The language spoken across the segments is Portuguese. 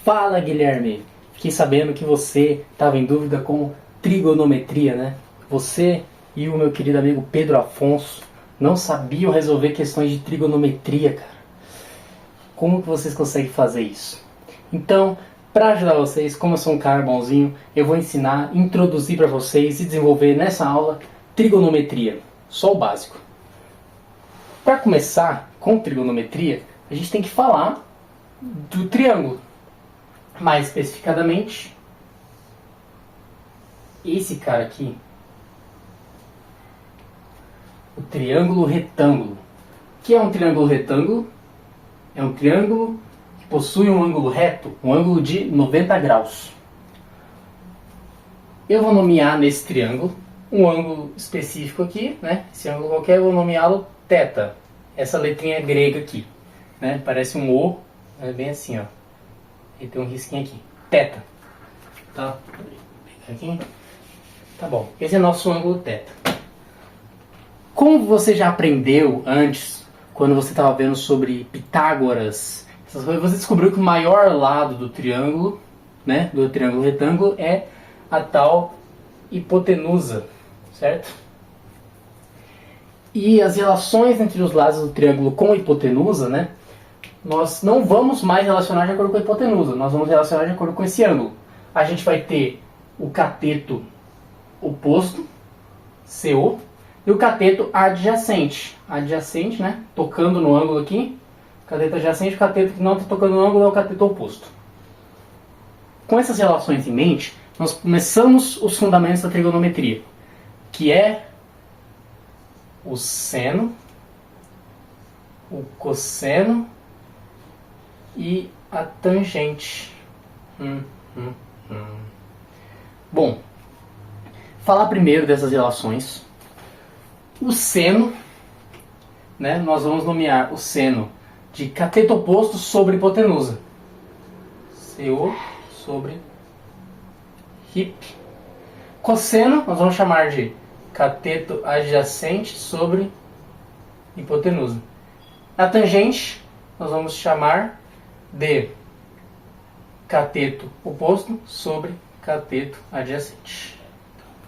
Fala, Guilherme! Fiquei sabendo que você estava em dúvida com trigonometria, né? Você e o meu querido amigo Pedro Afonso não sabiam resolver questões de trigonometria, cara. Como que vocês conseguem fazer isso? Então, para ajudar vocês, como eu sou um cara bonzinho, eu vou ensinar, introduzir para vocês e desenvolver nessa aula trigonometria, só o básico. Para começar com trigonometria, a gente tem que falar do triângulo. Mais especificadamente, esse cara aqui, o triângulo retângulo. O que é um triângulo retângulo? É um triângulo que possui um ângulo reto, um ângulo de 90 graus. Eu vou nomear nesse triângulo um ângulo específico aqui, né? Esse ângulo qualquer eu vou nomeá-lo θ. Essa letrinha grega aqui, né? Parece um O, é bem assim, ó. E tem um risquinho aqui, θ. Tá? Aqui. Tá bom. Esse é nosso ângulo θ. Como você já aprendeu antes, quando você estava vendo sobre Pitágoras, essas coisas, você descobriu que o maior lado do triângulo, né, do triângulo retângulo, é a tal hipotenusa, certo? E as relações entre os lados do triângulo com a hipotenusa, né, nós não vamos mais relacionar de acordo com a hipotenusa, nós vamos relacionar de acordo com esse ângulo. A gente vai ter o cateto oposto, CO, e o cateto adjacente. Adjacente, né? Tocando no ângulo aqui. Cateto adjacente, o cateto que não está tocando no ângulo é o cateto oposto. Com essas relações em mente, nós começamos os fundamentos da trigonometria, que é o seno, o cosseno e a tangente. Bom, falar primeiro dessas relações. O seno, né, nós vamos nomear o seno de cateto oposto sobre hipotenusa. CO sobre hip. Cosseno, nós vamos chamar de cateto adjacente sobre hipotenusa. A tangente, nós vamos chamar de cateto oposto sobre cateto adjacente.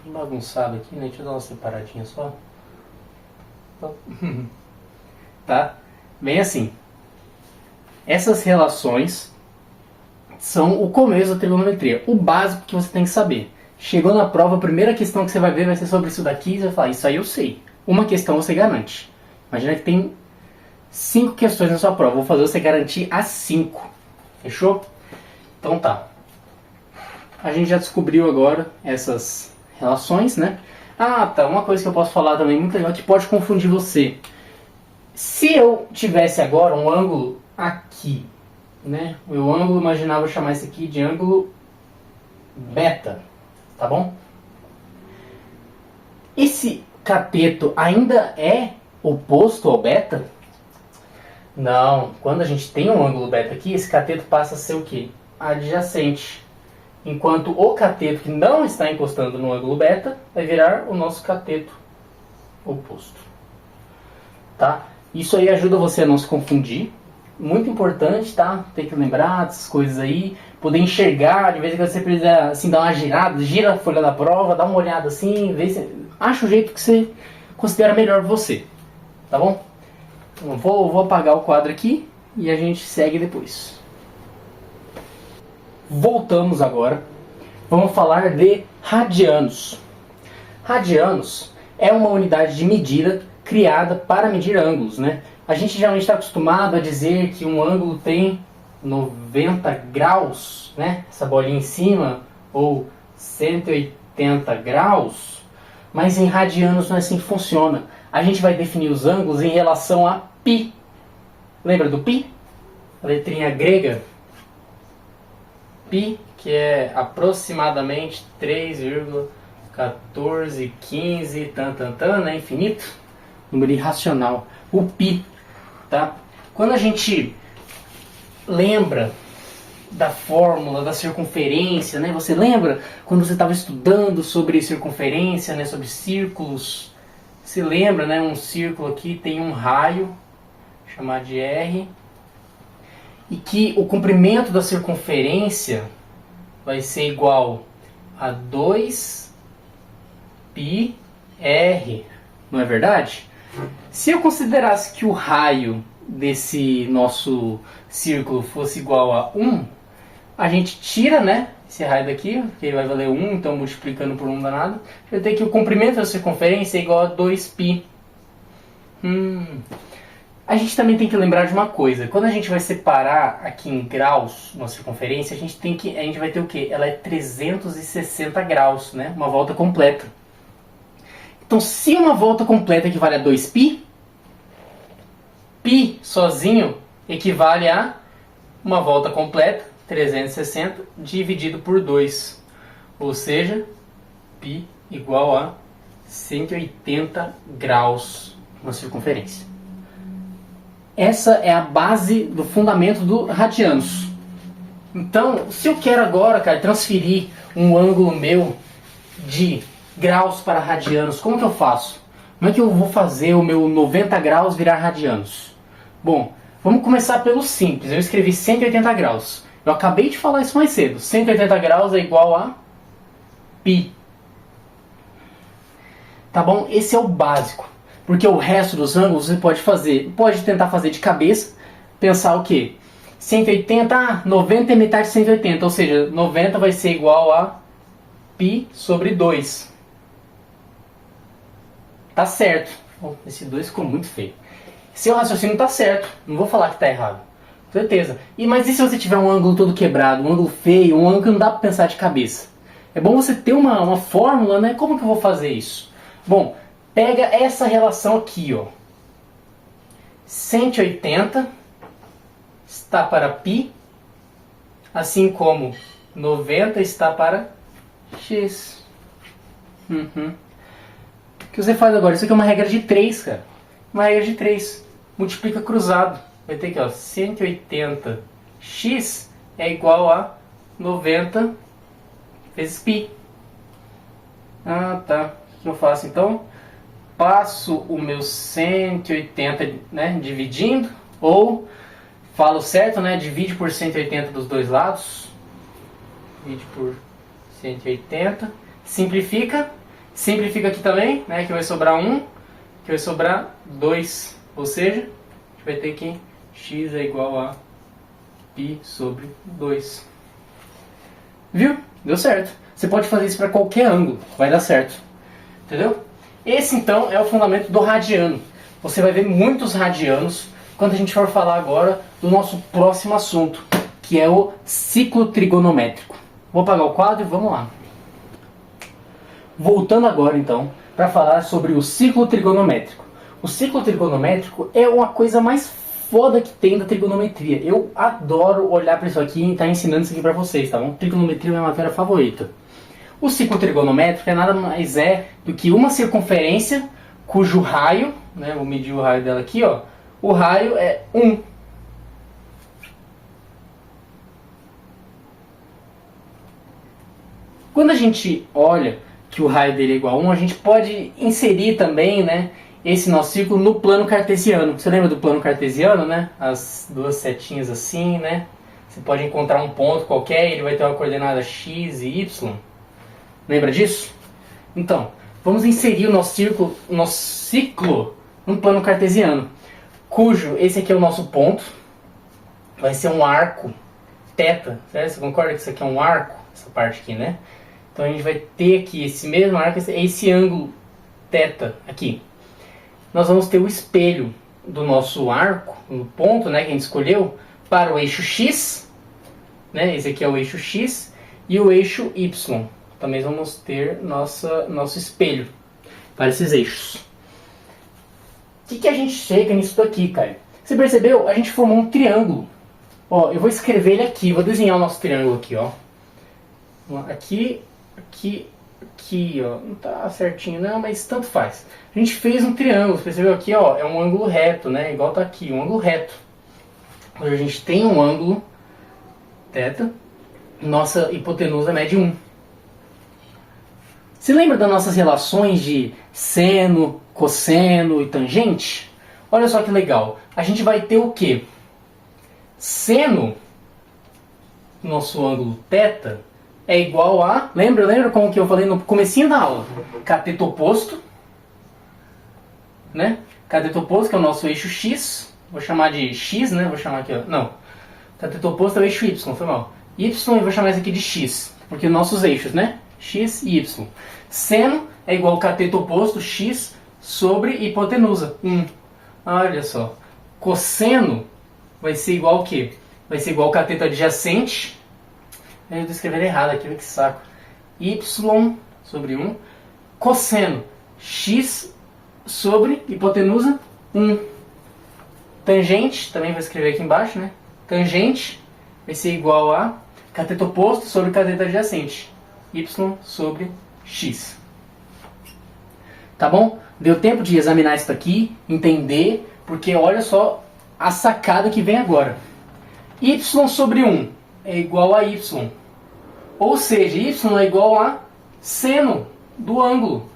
Bem bagunçado aqui, né? Deixa eu dar uma separadinha só. Tá? Bem assim. Essas relações são o começo da trigonometria. O básico que você tem que saber. Chegou na prova, a primeira questão que você vai ver vai ser sobre isso daqui. E você vai falar, isso aí eu sei. Uma questão você garante. Imagina que tem 5 questões na sua prova. Vou fazer você garantir as 5. Fechou? Então tá. A gente já descobriu agora essas relações, né? Ah, tá. Uma coisa que eu posso falar também muito legal que pode confundir você. Se eu tivesse agora um ângulo aqui, né? O meu ângulo, imaginar, vou chamar esse aqui de ângulo beta, tá bom? Esse cateto ainda é oposto ao beta? Não. Quando a gente tem um ângulo beta aqui, esse cateto passa a ser o quê? Adjacente. Enquanto o cateto que não está encostando no ângulo beta vai virar o nosso cateto oposto. Tá? Isso aí ajuda você a não se confundir. Muito importante, tá? Tem que lembrar dessas coisas aí. Poder enxergar, de vez em quando você precisa assim, dar uma girada, gira a folha da prova, dá uma olhada assim, vê se acha o jeito que você considera melhor pra você. Tá bom? Então, vou apagar o quadro aqui e a gente segue depois. Voltamos agora. Vamos falar de radianos. Radianos é uma unidade de medida criada para medir ângulos, né? A gente geralmente está acostumado a dizer que um ângulo tem 90 graus, né? Essa bolinha em cima, ou 180 graus. Mas em radianos não é assim que funciona. A gente vai definir os ângulos em relação a π. Lembra do π? A letrinha grega. Π, que é aproximadamente 3,1415, né, infinito, número irracional, o π, tá? Quando a gente lembra da fórmula da circunferência, né, você lembra quando você estava estudando sobre circunferência, né, sobre círculos, você lembra, né, um círculo aqui tem um raio, chamado de R, e que o comprimento da circunferência vai ser igual a 2πr, não é verdade? Se eu considerasse que o raio desse nosso círculo fosse igual a 1, a gente tira, né, esse raio daqui, que ele vai valer 1, então multiplicando por 1 dá nada. Eu tenho que o comprimento da circunferência é igual a 2π. A gente também tem que lembrar de uma coisa. Quando a gente vai separar aqui em graus uma circunferência, a gente vai ter o quê? Ela é 360 graus, né? Uma volta completa. Então, se uma volta completa equivale a 2π, π sozinho equivale a uma volta completa, 360, dividido por 2. Ou seja, π igual a 180 graus na circunferência. Essa é a base do fundamento do radianos. Então, se eu quero agora, cara, transferir um ângulo meu de graus para radianos, como que eu faço? Como é que eu vou fazer o meu 90 graus virar radianos? Bom, vamos começar pelo simples. Eu escrevi 180 graus. Eu acabei de falar isso mais cedo. 180 graus é igual a π. Tá bom? Esse é o básico. Porque o resto dos ângulos você pode tentar fazer de cabeça, pensar o quê? 180, 90 é metade de 180, ou seja, 90 vai ser igual a π sobre 2. Tá certo. Esse 2 ficou muito feio. Seu raciocínio tá certo, não vou falar que tá errado. Com certeza. Mas e se você tiver um ângulo todo quebrado, um ângulo feio, um ângulo que não dá para pensar de cabeça? É bom você ter uma fórmula, né? Como que eu vou fazer isso? Bom, pega essa relação aqui, ó. 180 está para π, assim como 90 está para x. O que você faz agora? Isso aqui é uma regra de 3, cara. Uma regra de 3. Multiplica cruzado. Vai ter aqui, ó, 180x é igual a 90 vezes π. Ah, tá. O que eu faço então? Passo o meu 180, né, dividindo, ou falo certo, né, divide por 180 dos dois lados. Divide por 180. Simplifica. Simplifica aqui também, né, que vai sobrar 1, que vai sobrar 2. Ou seja, a gente vai ter que x é igual a π sobre 2. Viu? Deu certo. Você pode fazer isso para qualquer ângulo, vai dar certo. Entendeu? Esse então é o fundamento do radiano. Você vai ver muitos radianos quando a gente for falar agora do nosso próximo assunto, que é o ciclo trigonométrico. Vou apagar o quadro e vamos lá. Voltando agora então para falar sobre o ciclo trigonométrico. O ciclo trigonométrico é uma coisa mais foda que tem da trigonometria. Eu adoro olhar para isso aqui e estar ensinando isso aqui para vocês, tá bom? Trigonometria é minha matéria favorita. O ciclo trigonométrico é nada mais do que uma circunferência cujo raio, né, vou medir o raio dela aqui, ó, o raio é 1. Quando a gente olha que o raio dele é igual a 1, a gente pode inserir também, né, esse nosso círculo no plano cartesiano. Você lembra do plano cartesiano, né? As duas setinhas assim, né? Você pode encontrar um ponto qualquer e ele vai ter uma coordenada x e y. Lembra disso? Então, vamos inserir o nosso ciclo no plano cartesiano, cujo esse aqui é o nosso ponto, vai ser um arco θ, certo? Você concorda que isso aqui é um arco? Essa parte aqui, né? Então a gente vai ter aqui esse mesmo arco, esse ângulo θ aqui. Nós vamos ter o espelho do nosso arco, no ponto, né, que a gente escolheu, para o eixo x, né? Esse aqui é o eixo x, e o eixo y. Também vamos ter nosso espelho para esses eixos. O que a gente chega nisso daqui, cara? Você percebeu? A gente formou um triângulo. Ó, eu vou escrever ele aqui, vou desenhar o nosso triângulo aqui, ó. Aqui, aqui, aqui, ó. Não tá certinho não, mas tanto faz. A gente fez um triângulo, você percebeu aqui, ó, é um ângulo reto, né? Igual tá aqui, um ângulo reto. Hoje a gente tem um ângulo θ, nossa hipotenusa mede 1. Se lembra das nossas relações de seno, cosseno e tangente? Olha só que legal. A gente vai ter o quê? Seno, nosso ângulo θ, é igual a... Lembra como que eu falei no comecinho da aula? Cateto oposto, né? Cateto oposto, que é o nosso eixo x. Vou chamar de x, né? Vou chamar aqui, ó. Não. Cateto oposto é o eixo y, foi mal. Y eu vou chamar isso aqui de x, porque nossos eixos, né? X e y. Seno é igual ao cateto oposto, x, sobre hipotenusa, 1. Olha só. Cosseno vai ser igual ao quê? Vai ser igual ao cateto adjacente. Eu estou escrevendo errado aqui, que saco. Y sobre 1. Cosseno, x sobre hipotenusa, 1. Tangente, também vou escrever aqui embaixo, né? Tangente vai ser igual a cateto oposto sobre cateto adjacente. Y sobre x. Tá bom? Deu tempo de examinar isso aqui, entender, porque olha só a sacada que vem agora. Y sobre 1 é igual a y. Ou seja, y é igual a seno do ângulo.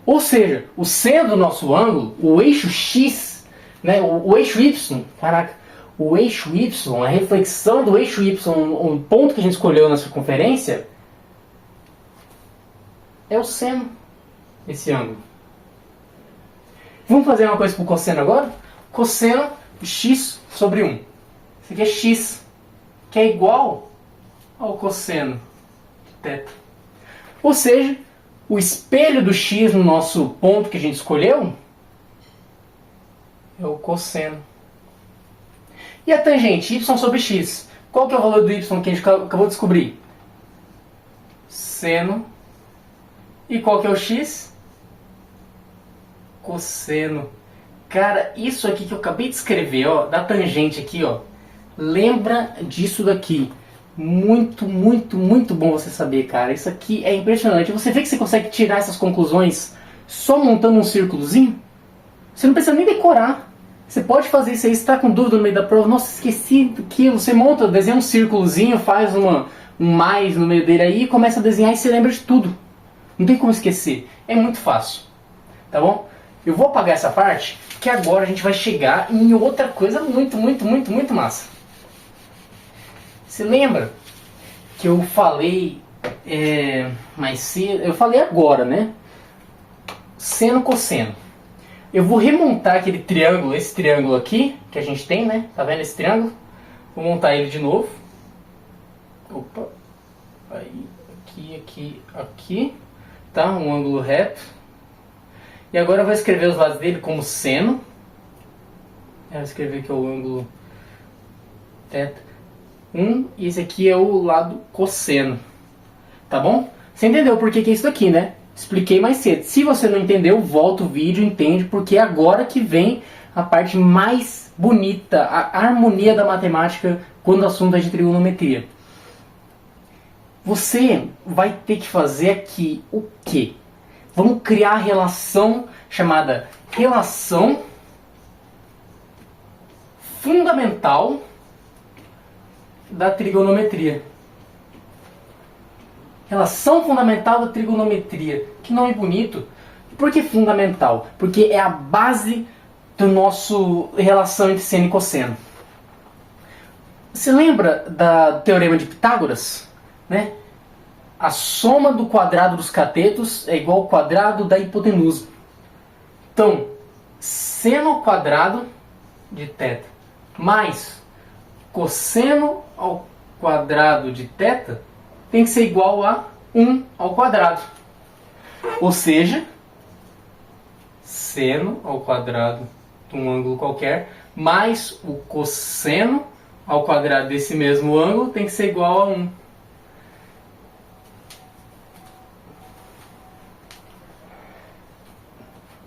Ou seja, o seno do nosso ângulo, o eixo x, né, o eixo y, caraca, o eixo y, a reflexão do eixo y, o ponto que a gente escolheu na circunferência, é o seno desse ângulo. Vamos fazer uma coisa com o cosseno agora? Cosseno de x sobre 1. Isso aqui é x, que é igual ao cosseno de θ. Ou seja, o espelho do x no nosso ponto que a gente escolheu é o cosseno. E a tangente y sobre x? Qual que é o valor do y que a gente acabou de descobrir? Seno. E qual que é o x? Cosseno. Cara, isso aqui que eu acabei de escrever, ó, da tangente aqui, ó, lembra disso daqui. Muito, muito, muito bom você saber, cara. Isso aqui é impressionante. Você vê que você consegue tirar essas conclusões só montando um círculozinho? Você não precisa nem decorar. Você pode fazer isso aí, você está com dúvida no meio da prova. Nossa, esqueci daquilo. Você monta, desenha um círculozinho, faz um mais no meio dele aí e começa a desenhar e você lembra de tudo. Não tem como esquecer. É muito fácil. Tá bom? Eu vou apagar essa parte, que agora a gente vai chegar em outra coisa muito, muito, muito, muito massa. Você lembra que eu falei mais cedo? Eu falei agora, né? Seno, cosseno. Eu vou remontar aquele triângulo, esse triângulo aqui, que a gente tem, né? Tá vendo esse triângulo? Vou montar ele de novo. Opa. Aí, aqui. Tá? Um ângulo reto. E agora eu vou escrever os lados dele como seno. Eu vou escrever aqui o ângulo θ. E esse aqui é o lado cosseno. Tá bom? Você entendeu por que é isso aqui, né? Expliquei mais cedo. Se você não entendeu, volta o vídeo, entende, porque é agora que vem a parte mais bonita, a harmonia da matemática quando o assunto é de trigonometria. Você vai ter que fazer aqui o quê? Vamos criar a relação chamada relação fundamental da trigonometria. Relação fundamental da trigonometria. Que nome bonito. Por que fundamental? Porque é a base do nosso relação entre seno e cosseno. Você lembra do teorema de Pitágoras? Né? A soma do quadrado dos catetos é igual ao quadrado da hipotenusa. Então, seno ao quadrado de θ mais cosseno ao quadrado de θ tem que ser igual a 1 ao quadrado. Ou seja, seno ao quadrado de um ângulo qualquer mais o cosseno ao quadrado desse mesmo ângulo tem que ser igual a 1.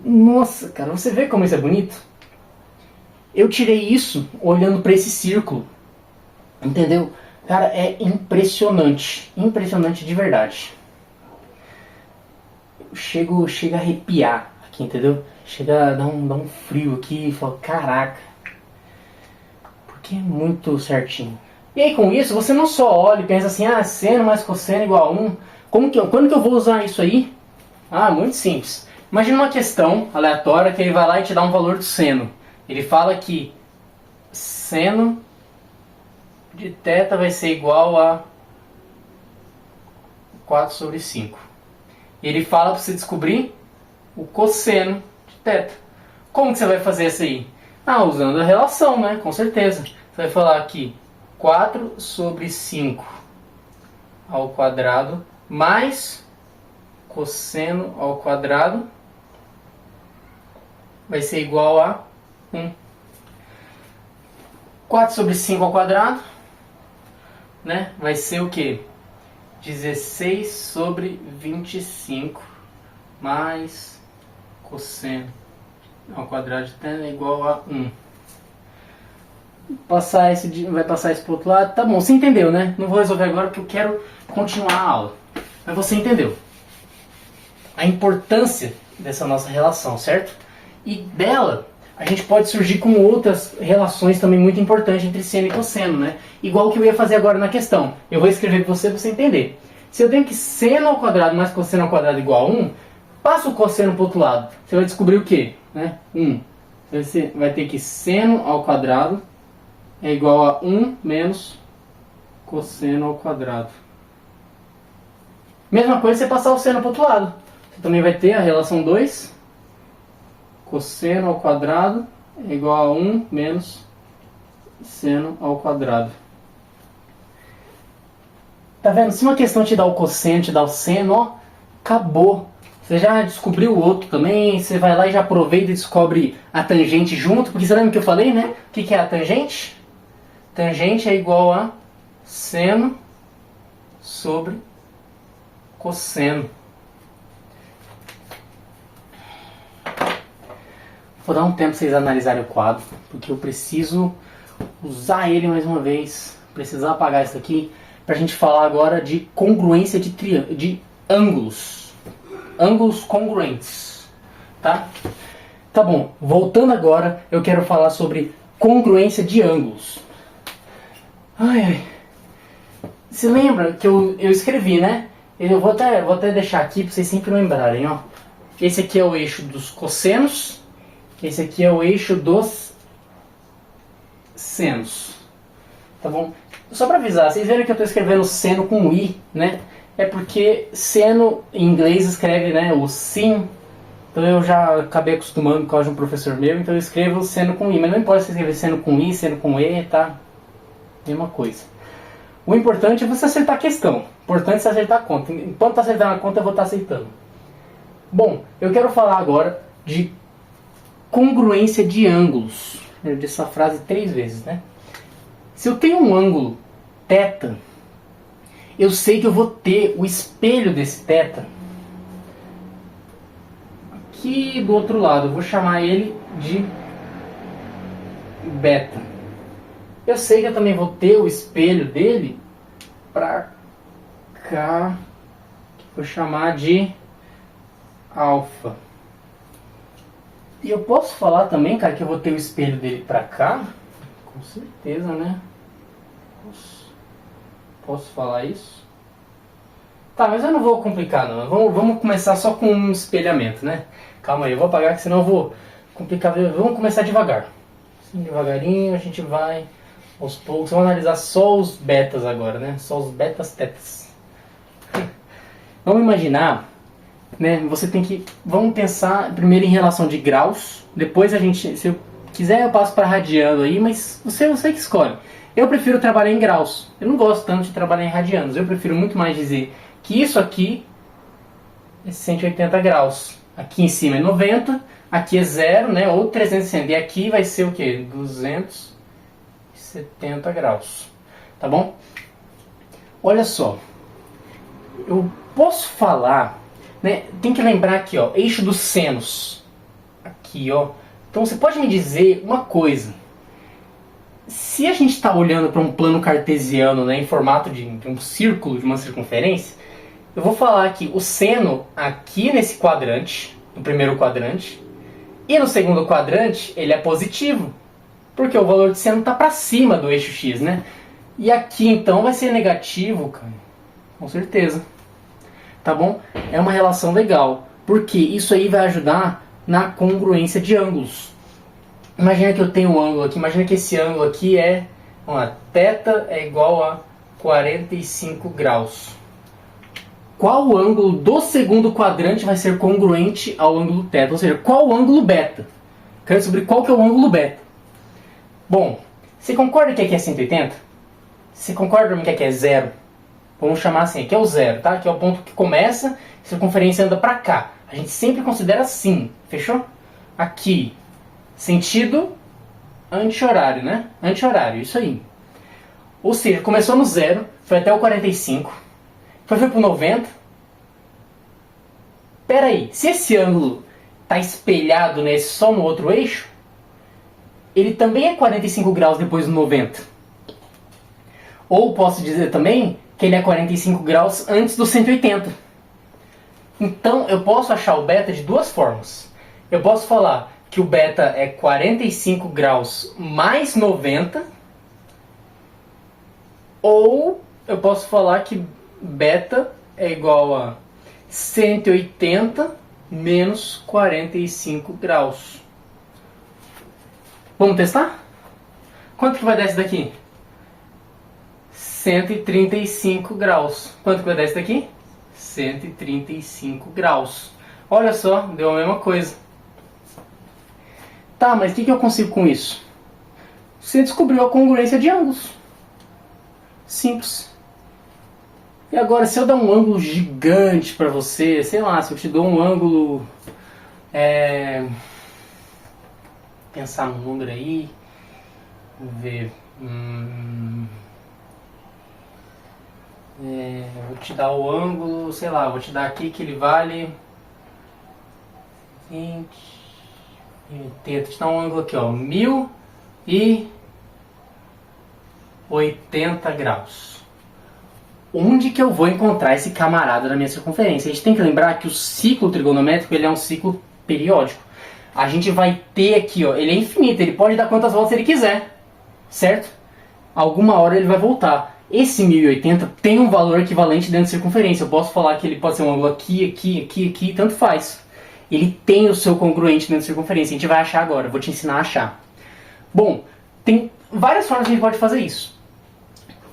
Nossa, cara, você vê como isso é bonito? Eu tirei isso olhando para esse círculo. Entendeu? Cara, é impressionante. Impressionante de verdade. Chego a arrepiar aqui, entendeu? Chega a dar um frio aqui e falo, caraca. Porque é muito certinho. E aí com isso, você não só olha e pensa assim, seno mais cosseno igual a 1. Quando que eu vou usar isso aí? Muito simples. Imagina uma questão aleatória que ele vai lá e te dá um valor do seno. Ele fala que seno de θ vai ser igual a 4 sobre 5. E ele fala para você descobrir o cosseno de θ. Como que você vai fazer isso aí? Ah, usando a relação, né? Com certeza. Você vai falar aqui 4 sobre 5 ao quadrado mais cosseno ao quadrado vai ser igual a 1. 4 sobre 5 ao quadrado, né? Vai ser o quê? 16 sobre 25 mais cosseno ao quadrado de θ é igual a 1. Vai passar esse para o outro lado. Tá bom, você entendeu, né? Não vou resolver agora porque eu quero continuar a aula. Mas você entendeu a importância dessa nossa relação, certo? E dela, a gente pode surgir com outras relações também muito importantes entre seno e cosseno, né? Igual que eu ia fazer agora na questão. Eu vou escrever para você entender. Se eu tenho que seno ao quadrado mais cosseno ao quadrado igual a 1, passa o cosseno para o outro lado. Você vai descobrir o quê? Né? 1. Você vai ter que seno ao quadrado é igual a 1 menos cosseno ao quadrado. Mesma coisa você passar o seno para o outro lado. Você também vai ter a relação 2. Cosseno ao quadrado é igual a 1 menos seno ao quadrado. Tá vendo? Se uma questão te dá o cosseno, te dá o seno, ó, acabou. Você já descobriu o outro também, você vai lá e já aproveita e descobre a tangente junto, porque você lembra que eu falei, né? O que é a tangente? Tangente é igual a seno sobre cosseno. Vou dar um tempo para vocês analisarem o quadro, porque eu preciso usar ele mais uma vez. Precisar apagar isso aqui para a gente falar agora de congruência de ângulos. Ângulos congruentes. Tá? Tá bom, voltando agora, eu quero falar sobre congruência de ângulos. Se lembra que eu escrevi, né? Eu vou até deixar aqui para vocês sempre lembrarem, ó. Esse aqui é o eixo dos cossenos. Esse aqui é o eixo dos senos. Tá bom? Só para avisar, vocês viram que eu estou escrevendo seno com i, né? É porque seno em inglês escreve, né, o sin. Então eu já acabei acostumando por causa de um professor meu, então eu escrevo seno com i. Mas não importa se escrever seno com i, seno com e, tá? Mesma coisa. O importante é você acertar a questão. O importante é você acertar a conta. Enquanto está acertando a conta, eu vou estar aceitando. Bom, eu quero falar agora de congruência de ângulos. Eu disse essa frase 3 vezes, né? Se eu tenho um ângulo θ, eu sei que eu vou ter o espelho desse θ aqui do outro lado. Eu vou chamar ele de beta. Eu sei que eu também vou ter o espelho dele pra cá, que vou chamar de alfa. E eu posso falar também, cara, que eu vou ter o espelho dele pra cá? Com certeza, né? Posso falar isso? Tá, mas eu não vou complicar não. Vamos começar só com um espelhamento, né? Calma aí, eu vou apagar que senão eu vou complicar. Vamos começar devagar. Assim, devagarinho a gente vai aos poucos. Vamos analisar só os betas agora, né? Só os betas tetas. Vamos imaginar, né? Vamos pensar primeiro em relação de graus. Depois a gente, se eu quiser eu passo para radiano aí, mas você que escolhe. Eu prefiro trabalhar em graus. Eu não gosto tanto de trabalhar em radianos. Eu prefiro muito mais dizer que isso aqui é 180 graus. Aqui em cima é 90, aqui é 0, né? Ou 360. E aqui vai ser o quê? 270 graus. Tá bom? Olha só. Eu posso falar, né? Tem que lembrar aqui, ó, eixo dos senos. Aqui, ó. Então você pode me dizer uma coisa. Se a gente está olhando para um plano cartesiano, né, em formato de um círculo, de uma circunferência, eu vou falar que o seno aqui nesse quadrante, no primeiro quadrante, e no segundo quadrante, ele é positivo, porque o valor de seno está para cima do eixo x, né? E aqui então vai ser negativo, cara, com certeza. Tá bom? É uma relação legal, porque isso aí vai ajudar na congruência de ângulos. Imagina que eu tenho um ângulo aqui, imagina que esse ângulo aqui é Vamos lá, θ é igual a 45 graus. Qual ângulo do segundo quadrante vai ser congruente ao ângulo θ? Ou seja, qual o ângulo beta? Quero descobrir qual que é o ângulo beta. Bom, você concorda que aqui é 180? Você concorda comigo que aqui é zero? Vamos chamar assim, aqui é o zero, tá? Aqui é o ponto que começa, a circunferência anda pra cá. A gente sempre considera assim, fechou? Aqui, sentido anti-horário, né? Anti-horário, isso aí. Ou seja, começou no zero, foi até o 45, foi pro 90. Pera aí, se esse ângulo está espelhado nesse só no outro eixo, ele também é 45 graus depois do 90. Ou posso dizer também que ele é 45 graus antes do 180. Então eu posso achar o beta de duas formas. Eu posso falar que o beta é 45 graus mais 90, ou eu posso falar que beta é igual a 180 menos 45 graus. Vamos testar? Quanto que vai dar esse daqui? 135 graus. Quanto que vai dar esse daqui? 135 graus. Olha só, deu a mesma coisa. Tá, mas o que eu consigo com isso? Você descobriu a congruência de ângulos. Simples. E agora, se eu dar um ângulo gigante para você, sei lá, se eu te dou um ângulo... Pensar num número aí... Vamos ver... vou te dar o ângulo, sei lá, vou te dar aqui que ele vale 20, 80, vou te dar um ângulo aqui, ó, 1080 graus. Onde que eu vou encontrar esse camarada na minha circunferência? A gente tem que lembrar que o ciclo trigonométrico ele é um ciclo periódico. A gente vai ter aqui, ó, ele é infinito, ele pode dar quantas voltas ele quiser, certo? Alguma hora ele vai voltar. Esse 1080 tem um valor equivalente dentro de circunferência. Eu posso falar que ele pode ser um ângulo aqui, tanto faz. Ele tem o seu congruente dentro de circunferência. A gente vai achar agora, eu vou te ensinar a achar. Bom, tem várias formas que a gente pode fazer isso.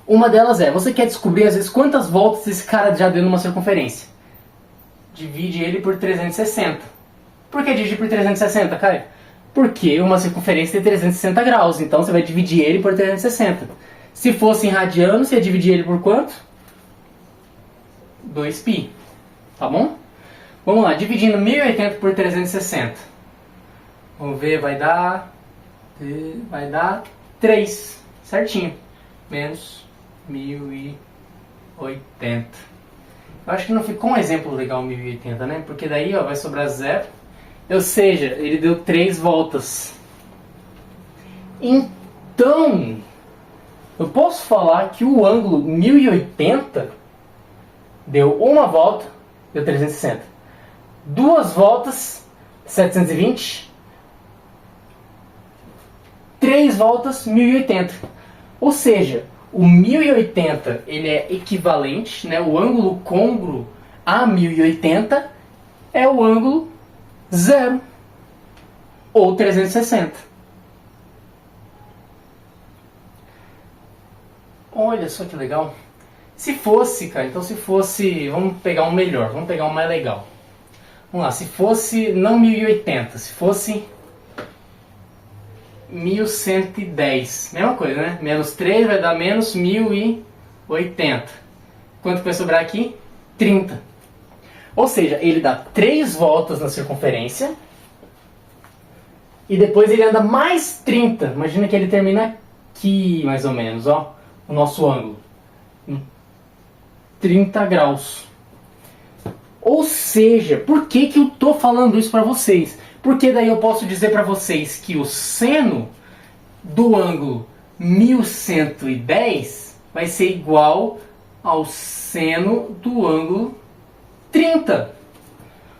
Uma delas é, você quer descobrir às vezes quantas voltas esse cara já deu numa circunferência. Divide ele por 360. Por que dividir por 360, Caio? Porque uma circunferência tem 360 graus, então você vai dividir ele por 360. Se fosse em radiano, você ia dividir ele por quanto? 2π. Tá bom? Vamos lá, dividindo 1080 por 360. Vamos ver, vai dar 3, certinho. Menos 1080. Eu acho que não ficou um exemplo legal 1080, né? Porque daí ó, vai sobrar 0. Ou seja, ele deu 3 voltas. Então, eu posso falar que o ângulo 1080 deu uma volta, deu 360. 2 voltas, 720. 3 voltas, 1080. Ou seja, o 1080 ele é equivalente, né, o ângulo côngruo a 1080 é o ângulo 0 ou 360. Olha só que legal. Se fosse, cara, então se fosse, vamos pegar um melhor, vamos pegar um mais legal. Vamos lá, se fosse não 1080, se fosse 1110, mesma coisa, né? Menos 3 vai dar menos 1080. Quanto que vai sobrar aqui? 30. Ou seja, ele dá 3 voltas na circunferência e depois ele anda mais 30. Imagina que ele termina aqui, mais ou menos, ó, o nosso ângulo. 30 graus. Ou seja, por que que eu tô falando isso para vocês? Porque daí eu posso dizer para vocês que o seno do ângulo 1110 vai ser igual ao seno do ângulo 30.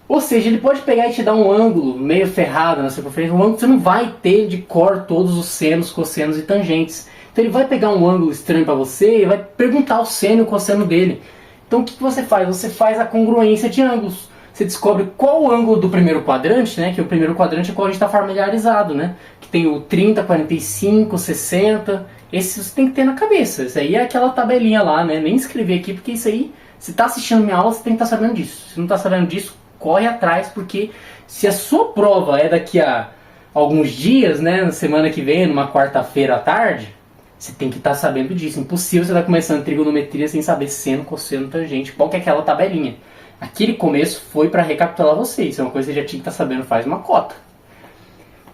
Ou seja, ele pode pegar e te dar um ângulo meio ferrado na circunferência, um ângulo que você não vai ter de cor todos os senos, cossenos e tangentes. Então ele vai pegar um ângulo estranho para você e vai perguntar o seno e o cosseno dele. Então o que você faz? Você faz a congruência de ângulos. você descobre qual o ângulo do primeiro quadrante, né? Que o primeiro quadrante é qual a gente está familiarizado, né? Que tem o 30, 45, 60. Esse você tem que ter na cabeça. Isso aí é aquela tabelinha lá, né? Nem escrever aqui, porque isso aí, se está assistindo minha aula, você tem que estar sabendo disso. Se não está sabendo disso, corre atrás, porque se a sua prova é daqui a alguns dias, né? Na semana que vem, numa quarta-feira à tarde, você tem que estar sabendo disso. Impossível você estar começando trigonometria sem saber seno, cosseno, tangente, qual que é aquela tabelinha. Aquele começo foi para recapitular você. Isso é uma coisa que você já tinha que estar sabendo, faz uma cota.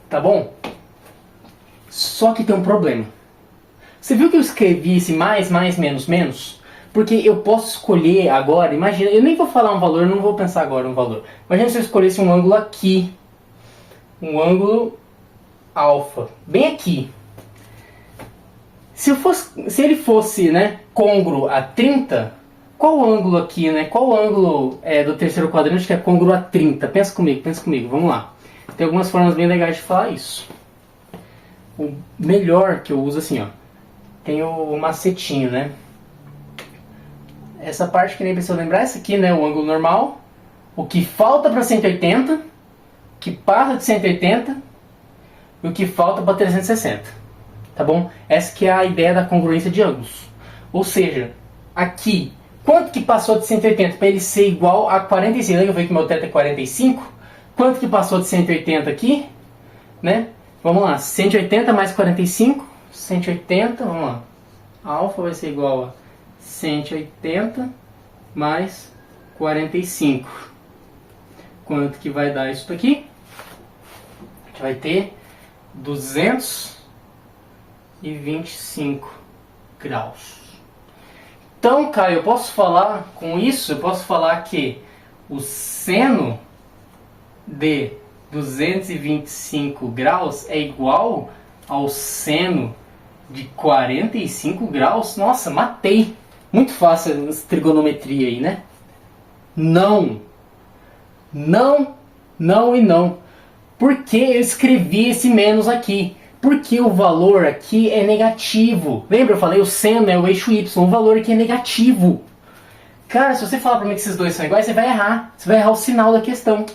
Tá bom? Só que tem um problema. Você viu que eu escrevi esse mais, menos, menos? Porque eu posso escolher agora, imagina, eu nem vou falar um valor, não vou pensar agora um valor. Imagina se eu escolhesse um ângulo aqui. Um ângulo alfa, bem aqui. Se ele fosse, né, côngruo a 30, qual o ângulo aqui, né? Qual o ângulo do terceiro quadrante que é côngruo a 30? Pensa comigo, vamos lá. Tem algumas formas bem legais de falar isso. O melhor que eu uso assim, ó. Tem o macetinho, né? Essa parte que nem precisa lembrar, essa aqui, né? O ângulo normal. O que falta para 180, o que passa de 180 e o que falta para 360. Tá bom? Essa que é a ideia da congruência de ângulos. Ou seja, aqui, quanto que passou de 180 para ele ser igual a 45? Lembra que eu falei que meu teto é 45? Quanto que passou de 180 aqui? Né? Vamos lá, 180 mais 45, 180, vamos lá. Alfa vai ser igual a 180 mais 45. Quanto que vai dar isso daqui? A gente vai ter 225 graus. Então, Caio, eu posso falar com isso, eu posso falar que o seno de 225 graus é igual ao seno de 45 graus? Nossa, matei! Muito fácil essa trigonometria aí, né? Não! Não, não e não. Por que eu escrevi esse menos aqui? Porque o valor aqui é negativo. Lembra, eu falei o seno é o eixo y, o valor aqui é negativo. Cara, se você falar para mim que esses dois são iguais, você vai errar. Você vai errar o sinal da questão.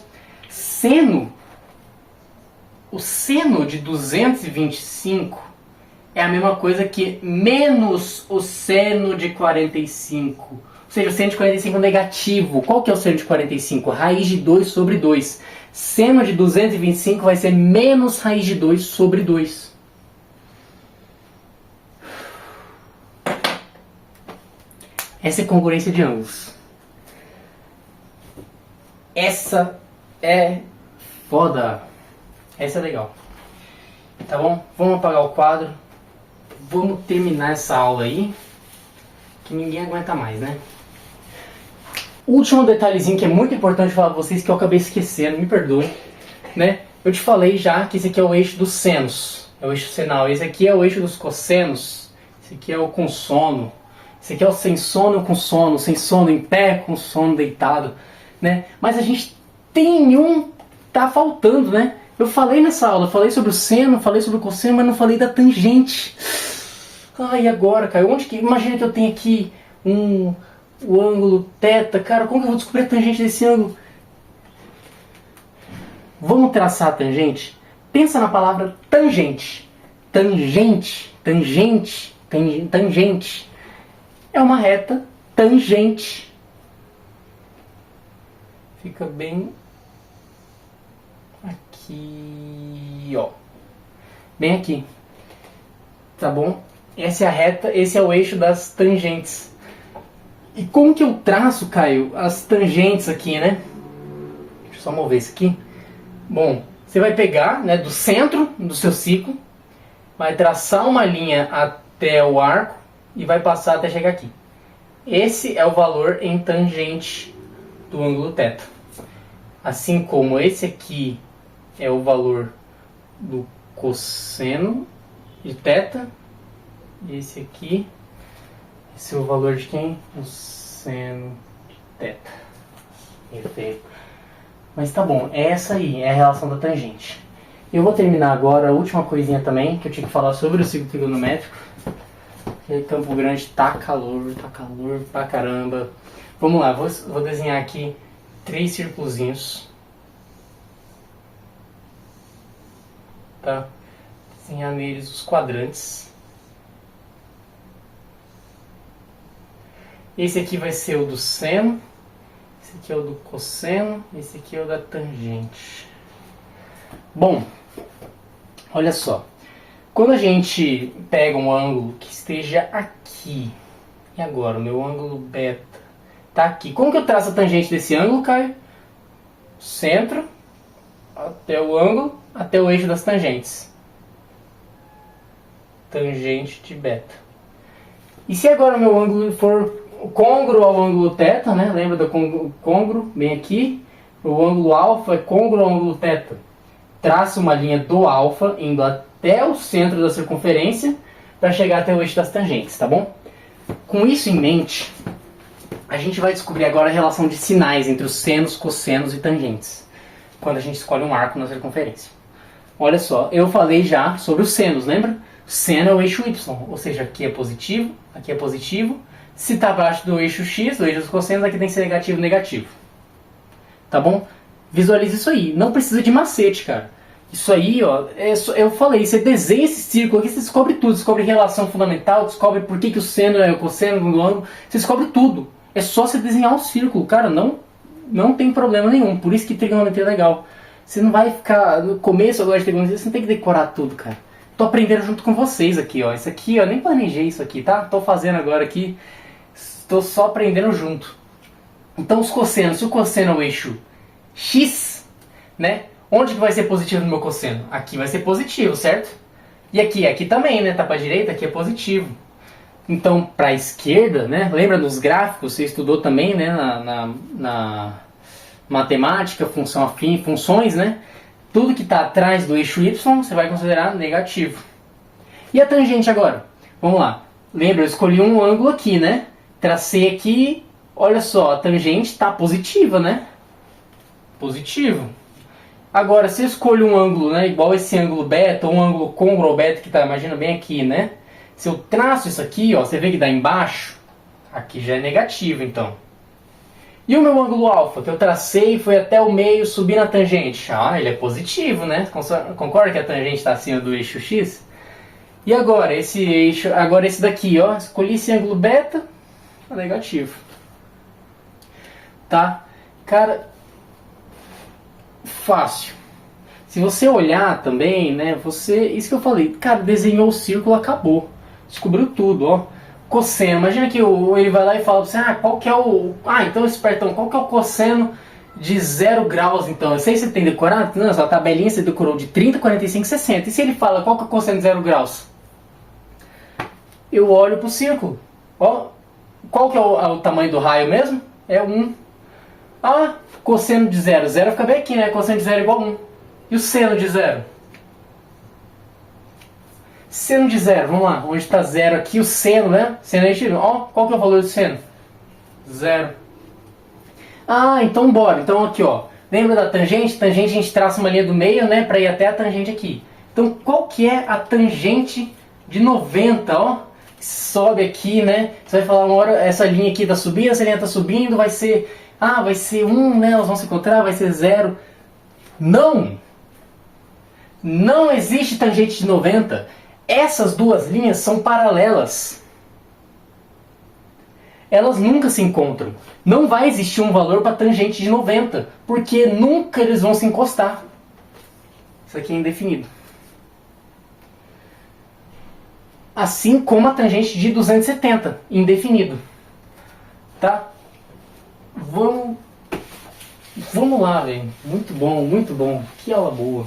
O seno de 225 é a mesma coisa que menos o seno de 45. Ou seja, o seno de 45 é negativo. Qual que é o seno de 45? Raiz de 2 sobre 2. Seno de 225 vai ser menos raiz de 2 sobre 2. Essa é congruência de ângulos. Essa é foda. Essa é legal. Tá bom? Vamos apagar o quadro. Vamos terminar essa aula aí. Que ninguém aguenta mais, né? Último detalhezinho que é muito importante falar pra vocês que eu acabei esquecendo, me perdoem, né? Eu te falei já que esse aqui é o eixo dos senos, é o eixo senal. Esse aqui é o eixo dos cossenos, esse aqui é o com sono, esse aqui é o sem sono com sono, sem sono em pé, com sono deitado, né? Mas a gente tem um, tá faltando, né? Eu falei nessa aula, falei sobre o seno, falei sobre o cosseno, mas não falei da tangente. E agora, cara? Imagina que eu tenho aqui o ângulo θ, cara, como que eu vou descobrir a tangente desse ângulo? Vamos traçar a tangente? Pensa na palavra tangente. Tangente. É uma reta tangente. Fica bem aqui, ó. Bem aqui. Tá bom? Essa é a reta, esse é o eixo das tangentes. E como que eu traço, Caio, as tangentes aqui, né? Deixa eu só mover isso aqui. Bom, você vai pegar, né, do centro do seu ciclo, vai traçar uma linha até o arco e vai passar até chegar aqui. Esse é o valor em tangente do ângulo θ. Assim como esse aqui é o valor do cosseno de θ, e esse aqui, esse é o valor de quem? O seno de θ. Meio feio. Mas tá bom, essa aí é a relação da tangente. Eu vou terminar agora a última coisinha também, que eu tinha que falar sobre o ciclo trigonométrico. Porque Campo Grande tá calor pra caramba. Vamos lá, vou desenhar aqui 3 círculozinhos. Tá? Desenhar neles os quadrantes. Esse aqui vai ser o do seno. Esse aqui é o do cosseno. Esse aqui é o da tangente. Bom, olha só. Quando a gente pega um ângulo que esteja aqui, e agora o meu ângulo beta está aqui. Como que eu traço a tangente desse ângulo, Caio? Centro, até o ângulo, até o eixo das tangentes. Tangente de beta. E se agora o meu ângulo for côngruo ao ângulo θ, né? Lembra do côngruo? Bem aqui. O ângulo alfa é côngruo ao ângulo θ. Traça uma linha do alfa indo até o centro da circunferência para chegar até o eixo das tangentes, tá bom? Com isso em mente, a gente vai descobrir agora a relação de sinais entre os senos, cossenos e tangentes, quando a gente escolhe um arco na circunferência. Olha só, eu falei já sobre os senos, lembra? O seno é o eixo y, ou seja, aqui é positivo, aqui é positivo. Se está abaixo do eixo x, do eixo dos cossenos, aqui tem que ser negativo, negativo. Tá bom? Visualize isso aí. Não precisa de macete, cara. Isso aí, ó, eu falei, você desenha esse círculo aqui, você descobre tudo. Descobre relação fundamental, descobre por que o seno é o cosseno do ângulo. Você descobre tudo. É só você desenhar um círculo, cara. Não tem problema nenhum. Por isso que trigonometria é legal. Você não vai ficar no começo agora de trigonometria, você não tem que decorar tudo, cara. Tô aprendendo junto com vocês aqui, ó. Isso aqui, ó, nem planejei isso aqui, tá? Tô fazendo agora aqui. Estou só aprendendo junto. Então os cossenos, se o cosseno é o eixo x, né? Onde que vai ser positivo no meu cosseno? Aqui vai ser positivo, certo? E aqui também, né? Tá para a direita, aqui é positivo. Então, para a esquerda, né? Lembra nos gráficos, você estudou também, né? Na matemática, função afim, funções, né? Tudo que está atrás do eixo y, você vai considerar negativo. E a tangente agora? Vamos lá. Lembra, eu escolhi um ângulo aqui, né? Tracei aqui, olha só, a tangente está positiva, né? Positivo. Agora, se eu escolho um ângulo, né, igual esse ângulo beta, ou um ângulo côngruo ao beta que está, imagina bem aqui, né? Se eu traço isso aqui, ó, você vê que dá embaixo, aqui já é negativo, então. E o meu ângulo alfa, que eu tracei, foi até o meio, subir na tangente. Ah, ele é positivo, né? Concorda que a tangente está acima do eixo x? E agora, esse daqui, ó, escolhi esse ângulo beta, é negativo. Tá? Cara, fácil. Se você olhar também, né, isso que eu falei, cara, desenhou o círculo, acabou. Descobriu tudo, ó. Cosseno, imagina que ele vai lá e fala pra você, qual que é o... então espertão, qual que é o cosseno de 0 graus, então? Eu sei se você tem decorado, não, essa tabelinha você decorou de 30, 45, 60. E se ele fala, qual que é o cosseno de 0 graus? Eu olho pro círculo, ó. Qual que é o tamanho do raio mesmo? É 1. Cosseno de 0. 0 fica bem aqui, né? Cosseno de 0 é igual a 1. E o seno de 0? Seno de 0, vamos lá. Onde está 0 aqui, o seno, né? Seno é qual que é o valor do seno? 0. Então bora. Então aqui, ó. Lembra da tangente? Tangente a gente traça uma linha do meio, né? Para ir até a tangente aqui. Então qual que é a tangente de 90, ó? Sobe aqui, né? Você vai falar uma hora, essa linha aqui tá subindo, essa linha tá subindo, vai ser 1, né? Elas vão se encontrar, vai ser 0. Não! Não existe tangente de 90. Essas duas linhas são paralelas. Elas nunca se encontram. Não vai existir um valor para tangente de 90, porque nunca eles vão se encostar. Isso aqui é indefinido. Assim como a tangente de 270, indefinido. Tá? Vamos lá, velho. Muito bom, muito bom. Que aula boa.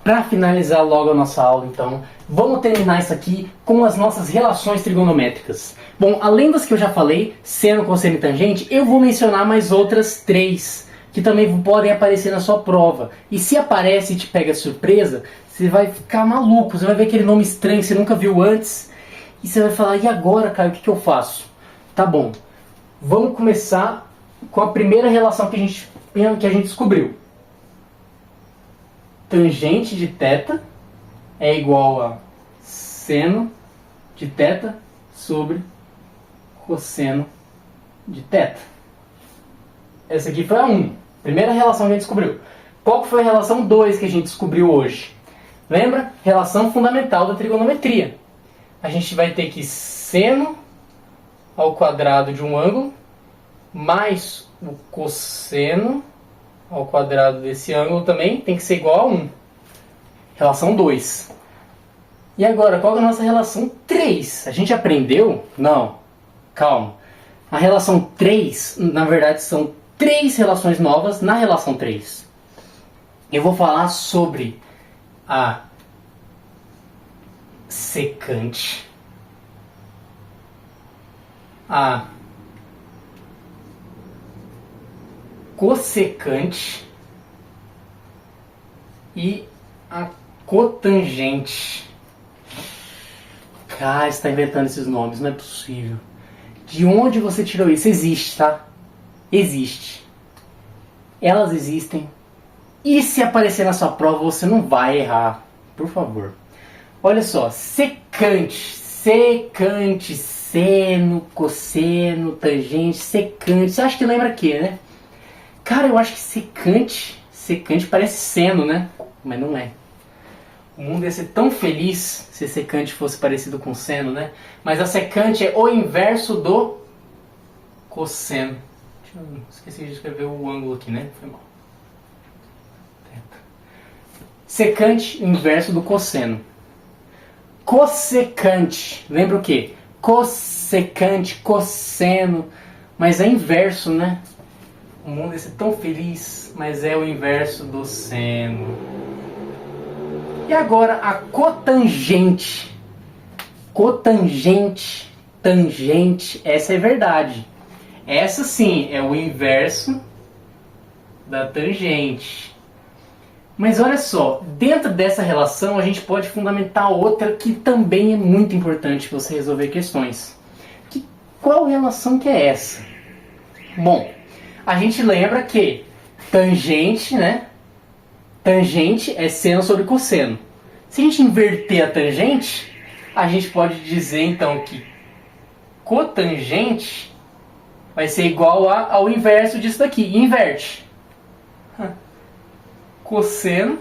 Para finalizar logo a nossa aula, então, vamos terminar isso aqui com as nossas relações trigonométricas. Bom, além das que eu já falei, seno, cosseno e tangente, eu vou mencionar mais outras 3, que também podem aparecer na sua prova. E se aparece e te pega surpresa, você vai ficar maluco, você vai ver aquele nome estranho que você nunca viu antes, e você vai falar, e agora, cara, o que eu faço? Tá bom, vamos começar com a primeira relação que a gente descobriu. Tangente de θ é igual a seno de θ sobre cosseno de θ. essa aqui foi a 1. Primeira relação que a gente descobriu. Qual foi a relação 2 que a gente descobriu hoje? Lembra? Relação fundamental da trigonometria. A gente vai ter que seno ao quadrado de um ângulo mais o cosseno ao quadrado desse ângulo também tem que ser igual a 1. Relação 2. E agora, qual é a nossa relação 3? A gente aprendeu? Não. Calma. A relação 3, na verdade, são 3 relações novas na relação 3. Eu vou falar sobre a secante, a cossecante e a cotangente. Cara, você está inventando esses nomes, não é possível. De onde você tirou isso? Existe, tá? Existe. Elas existem. E se aparecer na sua prova, você não vai errar. Por favor. Olha só. Secante. Secante. Seno, cosseno, tangente, secante. Você acha que lembra o quê, né? Cara, eu acho que secante... Secante parece seno, né? Mas não é. O mundo ia ser tão feliz se secante fosse parecido com seno, né? Mas a secante é o inverso do cosseno. Esqueci de escrever o ângulo aqui, né? Foi mal. Secante, inverso do cosseno. Cossecante. Lembra o quê? Cossecante, cosseno. Mas é inverso, né? O mundo ia ser tão feliz, mas é o inverso do seno. E agora a cotangente. Cotangente, tangente, essa é verdade. Essa sim é o inverso da tangente. Mas olha só, dentro dessa relação a gente pode fundamentar outra que também é muito importante para você resolver questões. Qual relação que é essa? Bom, a gente lembra que tangente, né? Tangente é seno sobre cosseno. Se a gente inverter a tangente, a gente pode dizer então que cotangente vai ser igual ao inverso disso daqui. Inverte. Cosseno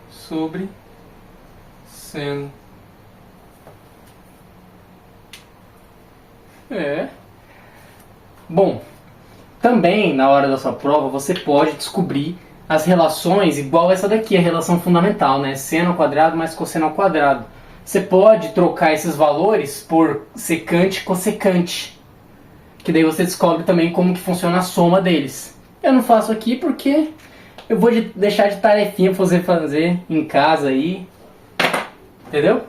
sobre seno. Bom, também na hora da sua prova você pode descobrir as relações igual essa daqui, a relação fundamental, né? Seno ao quadrado mais cosseno ao quadrado. Você pode trocar esses valores por secante e cossecante, que daí você descobre também como que funciona a soma deles. Eu não faço aqui porque eu vou deixar de tarefinha pra você fazer em casa aí, entendeu?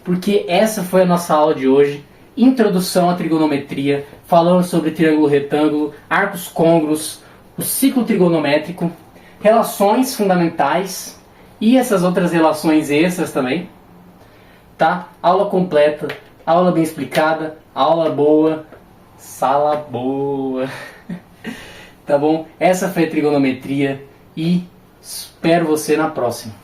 Porque essa foi a nossa aula de hoje. Introdução à trigonometria, falando sobre triângulo retângulo, arcos côngruos, o ciclo trigonométrico, relações fundamentais e essas outras relações extras também, tá? Aula completa, aula bem explicada, aula boa, sala boa, tá bom? Essa foi a trigonometria e espero você na próxima.